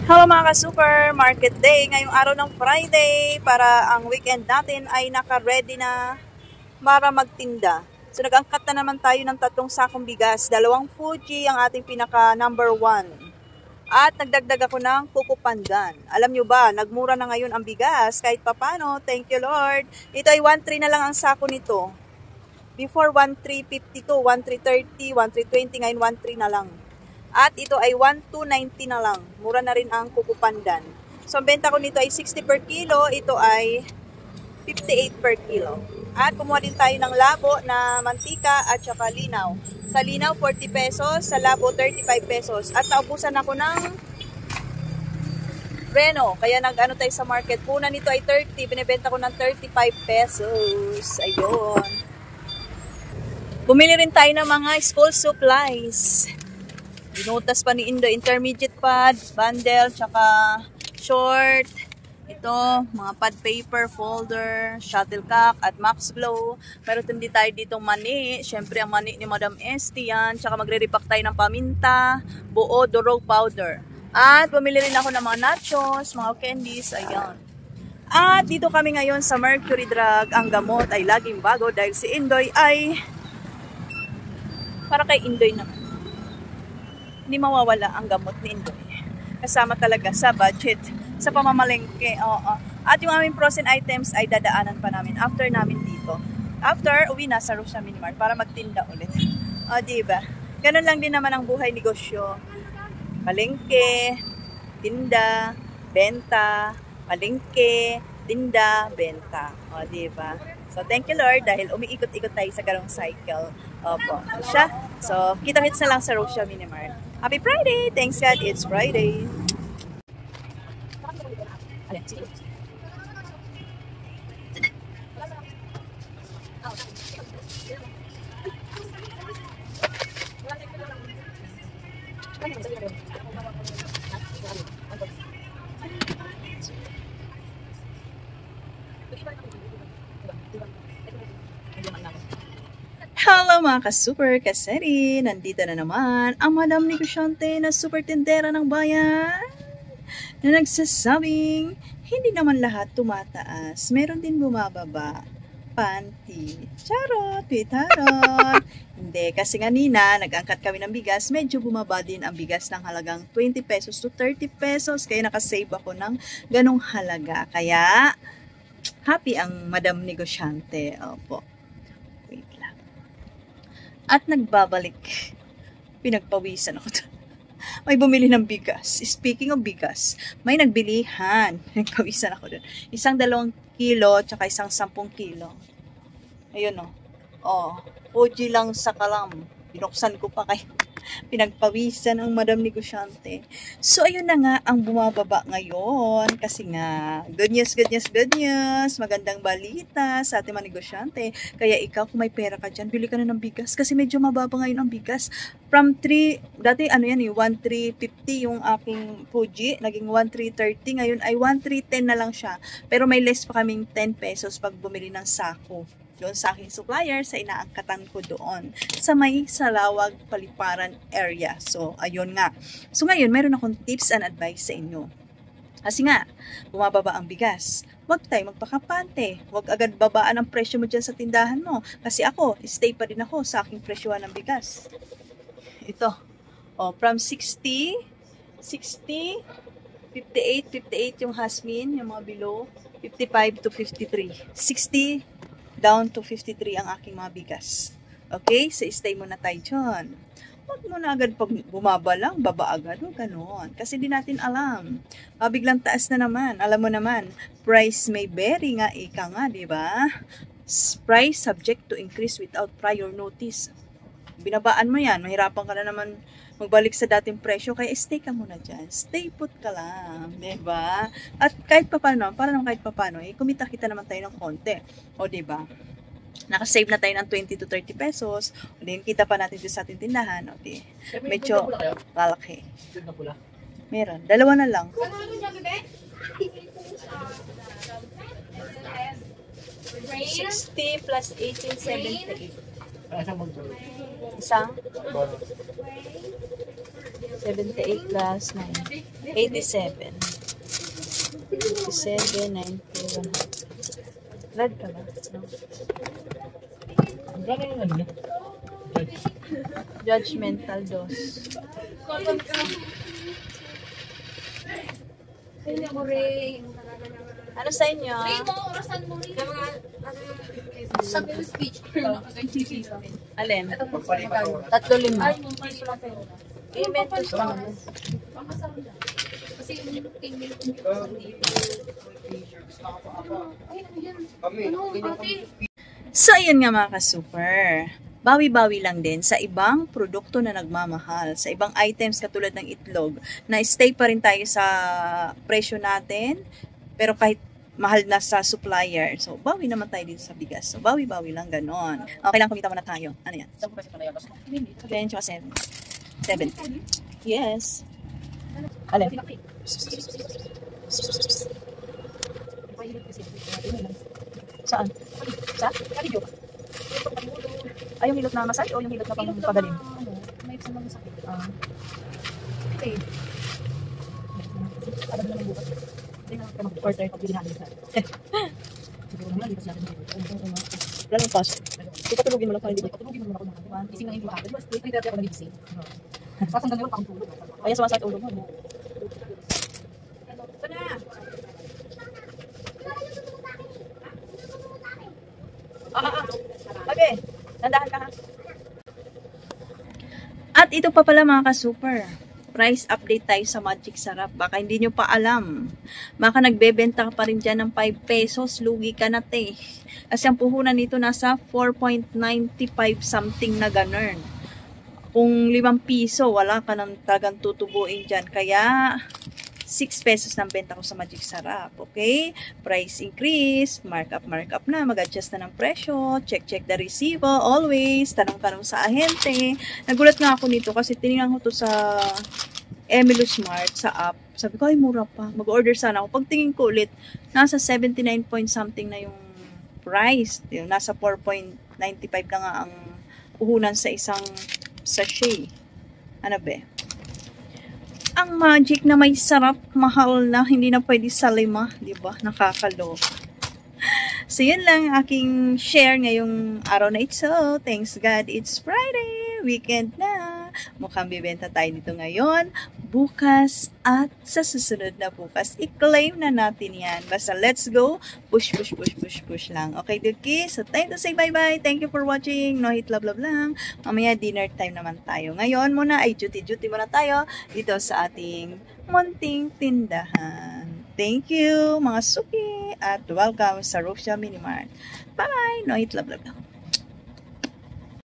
Hello mga ka-super market day ngayong araw ng Friday para ang weekend natin ay naka-ready na para magtinda. So nag-angkat na naman tayo ng 3 sakong bigas, 2 Fuji ang ating pinaka number 1. At nagdagdag ako ng Kuko Pandan. Alam nyo ba, nagmura na ngayon ang bigas kahit papano. Thank you Lord. Ito ay 1.3 na lang ang sako nito. Before 1.352, 1.330, 1.320, ngayon 1.3 na lang. At ito ay 1,290 na lang. Mura na rin ang Kuko Pandan. So, ang benta ko nito ay 60 per kilo. Ito ay 58 per kilo. At kumuha din tayo ng labo na mantika at saka linaw. Sa linaw, 40 pesos. Sa labo, 35 pesos. At naubusan ako ng Reno. Kaya nag-ano tayo sa market. Puna nito ay 30. Binibenta ko ng 35 pesos. Ayun. Bumili rin tayo ng mga school supplies. Binutas pa ni Indo, intermediate pad, bundle, tsaka short. Ito, mga pad paper, folder, shuttlecock, at max blow. Meron din tayo ditong mani. Siyempre, ang mani ni Madam Esty yan. Tsaka magre-repack tayo ng paminta, buo, durog powder. At bumili rin ako ng mga nachos, mga candies, ayan. At dito kami ngayon sa Mercury Drug. Ang gamot ay laging bago dahil si Indoy ay para kay Indoy naman. Hindi mawawala ang gamot ni Indoy. Kasama talaga sa budget, sa pamamalengke. At yung aming frozen items ay dadaanan pa namin after namin dito. After, uwi na sa Rosa Mini Mart para magtinda ulit. O, diba? Ganun lang din naman ang buhay negosyo. Palengke, tinda, benta, palengke, tinda, benta. O, diba? So, thank you Lord dahil umiikot-ikot tayo sa garong cycle. Opo. Siya. So, kita-kits na lang sa Rosa Mini Mart. Happy Friday! Thanks God, it's Friday. Hello mga ka-super kaseri! Nandito na naman ang Madam Negosyante na super tindera ng bayan na nagsasabing hindi naman lahat tumataas. Meron din bumababa. Panty. Charot! Pitarot! Hindi, kasi kanina nag-angkat kami ng bigas, medyo bumaba din ang bigas ng halagang 20 pesos to 30 pesos. Kaya nakasave ako ng ganong halaga. Kaya happy ang Madam Negosyante. Opo. At nagbabalik. Pinagpawisan ako doon. May bumili ng bigas. Speaking of bigas, may nagbilihan. Pinagpawisan ako doon. 1 2 kilo, tsaka 1 10 kilo. Ayun o. Fuji lang sa kalam. Binuksan ko pa kay pinagpawisan ang Madam Negosyante. So, ayun na nga ang bumababa ngayon. Kasi nga, good news. Magandang balita sa ating mga negosyante. Kaya ikaw, kung may pera ka dyan, bili ka na ng bigas. Kasi medyo mababa ngayon ang bigas. From 3, dati 1,350 yung aking Fuji. Naging 1,330. Ngayon ay 1,310 na lang siya. Pero may less pa kaming 10 pesos pag bumili ng sako. Doon sa aking supplier, sa inaangkatan ko doon sa may Salawag, Paliparan area. So, ayun nga. So, ngayon, meron akong tips and advice sa inyo. Kasi nga, bumababa ang bigas. Huwag tayo magpakapante. Huwag agad babaan ang presyo mo dyan sa tindahan mo. Kasi ako, stay pa rin ako sa aking presyohan ng bigas. Ito. From 60, 58 yung Hasmin, yung mga below, 55 to 53. 60 down to 53 ang aking mga bigas. Okay? So, stay muna tayo dyan. Huwag mo na agad pag bumaba lang, baba agad. Huwag ganon. Kasi di natin alam. Biglang taas na naman. Alam mo naman, price may vary nga, ika nga, di ba? Price subject to increase without prior notice. Binabaan mo yan, mahirapan ka na naman magbalik sa dating presyo, kaya stay ka muna dyan. Stay put ka lang, diba? At kahit papano, para naman kahit papano, kumita kita naman tayo ng konti. O diba? Nakasave na tayo ng 20 to 30 pesos. O din, kita pa natin sa ating tindahan. O di, medyo lalaki. Meron. 2 na lang. 60 plus 18, 78. Isang? 78 plus 9. 87. 87, 90, 100. Red ka ba? No. Judgmental dos. Ano sa inyo? Alin? 3.5. I-mentos ka naman. So, ayun nga mga ka-super. Bawi-bawi lang din sa ibang produkto na nagmamahal, sa ibang items katulad ng itlog, na stay pa rin tayo sa presyo natin, pero kahit mahal na sa supplier. So, bawi naman tayo dito sa bigas. So, bawi-bawi lang ganon. Okay lang, kumita muna tayo. Ano yan? 10 tsaka 7. 7. Yes. Alin? Saan? Sa? Ay, yung hilot na massage o yung hilot na pang-pagaling? May isang mga sakit. Okay. Alam naman bukas. Hindi na mag-order pag binali sa akin. Siguro naman, hindi pa sila natin. Wala nang pasok. Di patulugin mo lang para hindi ko. Patulugin mo naman ako ng gising lang yung buhay. Mas 3:30 ako nagigising. Tapos hanggang ngayon, pang tulog. Kaya sumasakit ulo mo. Ito na! Okay. Nandahan ka ha. At ito pa pala mga ka-super. Price update tayo sa Magic Sarap. Baka hindi nyo pa alam. Baka nagbebenta ka pa rin dyan ng 5 pesos. Lugi ka na te. Kasi ang puhunan nito nasa 4.95 something na ganun. Kung 5 piso, wala ka nang talagang tutubuin dyan. Kaya 6 pesos ng benta ko sa Magic Sarap. Okay? Price increase, markup na, mag-adjust na ng presyo, check the resibo, always, tanong-tanong sa ahente. Nagulat nga ako nito kasi tinignan ko to sa Emilo Smart, sa app. Sabi ko, ay mura pa. Mag-order sana ako. Pagtingin ko ulit, nasa 79 point something na yung price. Nasa 4.95 na nga ang puhunan sa isang sachet. Ano ba? Ang Magic na may sarap, mahal na, hindi na pwede sa 5, di ba? Nakakaloka. So, yun lang aking share ngayong araw na ito. Thanks God, it's Friday, weekend na. Mukhang bibenta tayo dito ngayon, bukas, at sa susunod na bukas. I-claim na natin yan. Basta let's go, push lang. Okay, Duki? So, time to say bye-bye. Thank you for watching. No hit, love lang. Mamaya dinner time naman tayo. Ngayon muna ay duty muna tayo dito sa ating munting tindahan. Thank you, mga suki, at welcome sa Rosia Minimart. Bye-bye! No hit, love lang.